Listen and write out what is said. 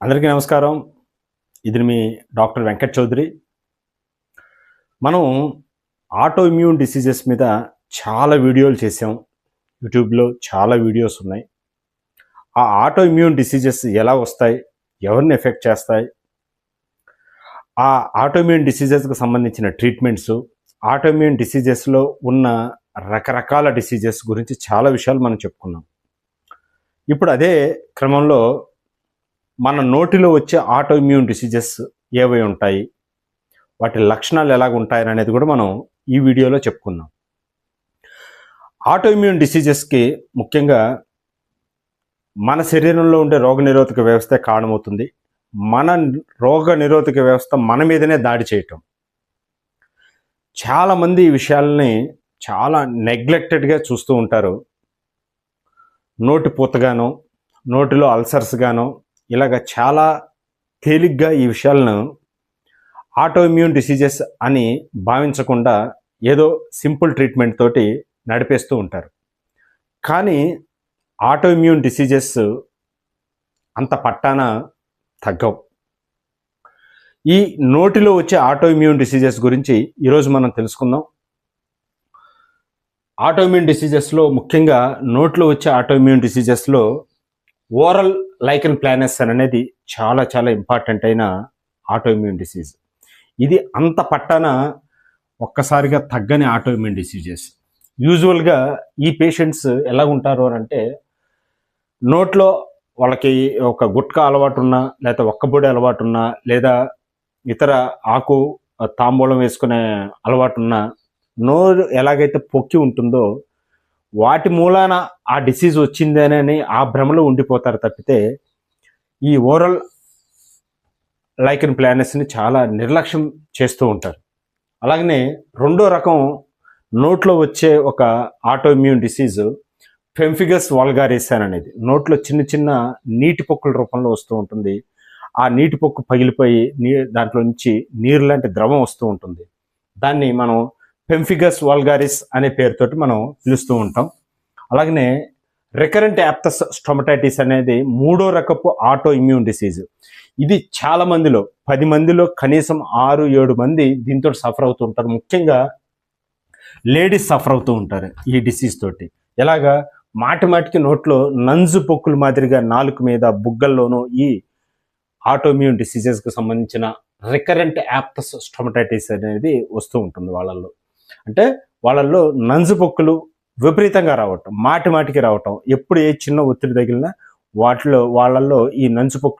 అందరికీ నమస్కారం. ఇది మీ డాక్టర్ వెంకట్ చౌదరి. మనం ఆటో ఇమ్యూన్ డిసీజెస్ మీద చాలా వీడియోలు చేసాం. యూట్యూబ్లో చాలా వీడియోస్ ఉన్నాయి. ఆ ఆటో ఇమ్యూన్ డిసీజెస్ ఎలా వస్తాయి, ఎవరిని ఎఫెక్ట్ చేస్తాయి, ఆ ఆటో ఇమ్యూన్ డిసీజెస్కి సంబంధించిన ట్రీట్మెంట్స్, ఆటో ఇమ్యూన్ డిసీజెస్లో ఉన్న రకరకాల డిసీజెస్ గురించి చాలా విషయాలు మనం చెప్పుకున్నాం. ఇప్పుడు అదే క్రమంలో మన నోటిలో వచ్చే ఆటో ఇమ్యూన్ డిసీజెస్ ఏవై ఉంటాయి, వాటి లక్షణాలు ఎలాగ ఉంటాయని అనేది కూడా మనం ఈ వీడియోలో చెప్పుకుందాం. ఆటో ఇమ్యూన్ డిసీజెస్కి ముఖ్యంగా మన శరీరంలో ఉండే రోగనిరోధక వ్యవస్థ కారణమవుతుంది. మన రోగ నిరోధక వ్యవస్థ మన మీదనే దాడి చేయటం. చాలామంది ఈ విషయాలని చాలా నెగ్లెక్టెడ్గా చూస్తూ ఉంటారు. నోటి పూతగానో, నోటిలో అల్సర్స్ గానో ఇలాగ చాలా తేలిగ్గా ఈ విషయాలను ఆటో ఇమ్యూన్ డిసీజెస్ అని భావించకుండా ఏదో సింపుల్ ట్రీట్మెంట్ తోటి నడిపేస్తూ ఉంటారు. కానీ ఆటో ఇమ్యూన్ డిసీజెస్ అంత పట్టాన తగ్గవు. ఈ నోటిలో వచ్చే ఆటో ఇమ్యూన్ డిసీజెస్ గురించి ఈరోజు మనం తెలుసుకుందాం. ఆటో ఇమ్యూన్ డిసీజెస్లో ముఖ్యంగా నోట్లో వచ్చే ఆటో ఇమ్యూన్ డిసీజెస్లో ఓరల్ లైకెన్ ప్లానస్ అనేది చాలా చాలా ఇంపార్టెంట్ అయిన ఆటో ఇమ్యూన్ డిసీజ్. ఇది అంత పట్టాన ఒక్కసారిగా తగ్గని ఆటో ఇమ్యూన్ డిసీజెస్. యూజువల్గా ఈ పేషెంట్స్ ఎలా ఉంటారు అని అంటే, నోట్లో వాళ్ళకి ఒక గుట్కా అలవాటు ఉన్నా, లేదా ఒక్కబొడి అలవాటు ఉన్నా, లేదా ఇతర ఆకు తాంబూలం వేసుకునే అలవాటు ఉన్నా, నోరు ఎలాగైతే పొక్కి ఉంటుందో వాటి మూలాన ఆ డిసీజ్ వచ్చిందేనని ఆ భ్రమలో ఉండిపోతారు తప్పితే ఈ ఓరల్ లైకెన్ ప్లానస్ని చాలా నిర్లక్ష్యం చేస్తూ ఉంటారు. అలాగనే రెండో రకం నోట్లో వచ్చే ఒక ఆటో ఇమ్యూన్ డిసీజ్ పెంఫిగస్ వాల్గారిస్ అనేది. నోట్లో చిన్న చిన్న నీటి పొక్కుల రూపంలో వస్తూ ఉంటుంది. ఆ నీటి పొక్కు పగిలిపోయి దాంట్లో నుంచి నీరు లాంటి ద్రవం వస్తూ ఉంటుంది. దాన్ని మనం పెంఫిగస్ వాల్గారిస్ అనే పేరుతోటి మనం పిలుస్తూ ఉంటాం. అలాగనే రికరెంట్ యాప్టస్ స్టొమటైటిస్ అనేది మూడో రకపు ఆటో ఇమ్యూన్ డిసీజ్. ఇది చాలా మందిలో 10 మందిలో కనీసం 6-7 మంది దీంతో సఫర్ అవుతూ ఉంటారు. ముఖ్యంగా లేడీస్ సఫర్ అవుతూ ఉంటారు ఈ డిసీజ్ తోటి. ఎలాగా మాటికి నోట్లో నంజు పొక్కుల మాదిరిగా నాలుక మీద, బుగ్గల్లోనూ ఈ ఆటో ఇమ్యూన్ డిసీజెస్కి సంబంధించిన రికరెంట్ యాప్టస్ స్టొమటైటిస్ అనేది వస్తూ ఉంటుంది వాళ్ళల్లో. అంటే వాళ్ళల్లో నంజు పొక్కులు విపరీతంగా రావటం, మాటికి రావటం, ఎప్పుడు ఏ చిన్న ఒత్తిడి తగిలినా వాళ్ళల్లో ఈ నంజు పొక్కు